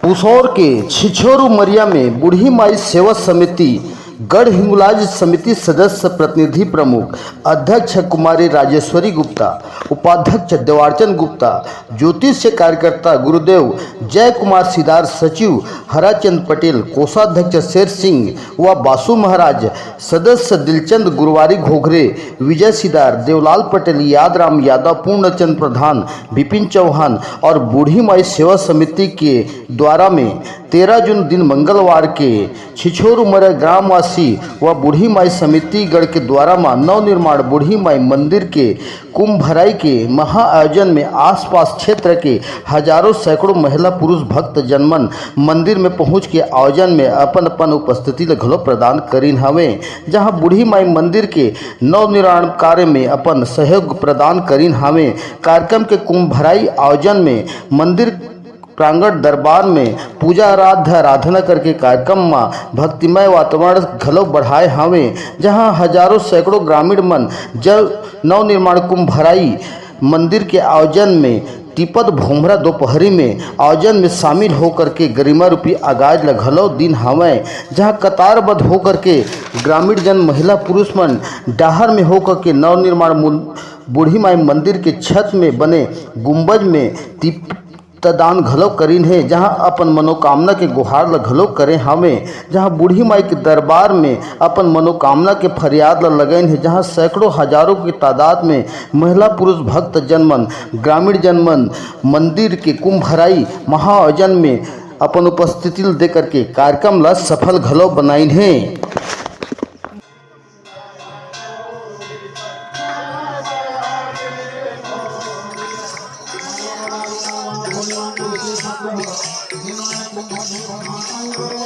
पुसौर के छिछोरू मरिया में बूढ़ी माई सेवा समिति गढ़ हिंगुलाज समिति सदस्य प्रतिनिधि प्रमुख अध्यक्ष कुमारी राजेश्वरी गुप्ता, उपाध्यक्ष देवार्चन गुप्ता, ज्योतिष कार्यकर्ता गुरुदेव जय कुमार सिदार, सचिव हराचंद पटेल, कोषाध्यक्ष शेर सिंह व बासु महाराज, सदस्य दिलचंद गुरुवारी घोघरे, विजय सिदार, देवलाल पटेल, यादराम यादव, पूर्णचंद प्रधान, विपिन चौहान और बूढ़ी माई सेवा समिति के द्वारा में 13 जून दिन मंगलवार के छिछोरू मरिया ग्रामवासी व बूढ़ी माई समिति गढ़ के द्वारा में नवनिर्माण बूढ़ी माई मंदिर के कुंभ भराई के महा आयोजन में आसपास क्षेत्र के हजारों सैकड़ों महिला पुरुष भक्त जनमन मंदिर में पहुंच के आयोजन में अपन अपन उपस्थिति घलो प्रदान करीन हवे, जहां बूढ़ी माई मंदिर के नवनिर्माण कार्य में अपन सहयोग प्रदान करीन हवे। कार्यक्रम के कुंभ भराई आयोजन में मंदिर प्रांगण दरबार में पूजा आराधना करके कार्यक्रम में भक्तिमय वातावरण घलो बढ़ाए हवे, जहां हजारों सैकड़ों ग्रामीण मन जब नवनिर्माण कुंभ भराई मंदिर के आयोजन में तिपद भोमरा दोपहरी में आयोजन में शामिल होकर के गरिमा रूपी आगाज लगलो दिन हवे, जहां कतारबद्ध होकर के ग्रामीण जन महिला पुरुष मन डाहर में होकर के नवनिर्माण बूढ़ी माई मंदिर के छत में बने गुंबज में दान घलो करीन है, जहां अपन मनोकामना के गुहार ल घलो करे हवे, जहां बूढ़ी माई के दरबार में अपन मनोकामना के फरियाद ल लगन है, जहां सैकड़ों हजारों की तादाद में महिला पुरुष भक्त जनमन ग्रामीण जनमन मंदिर के कुंभ भराई महाआयोजन में अपन उपस्थिति दे करके कार्यक्रम ला सफल घलो बनाइन है। Thank you.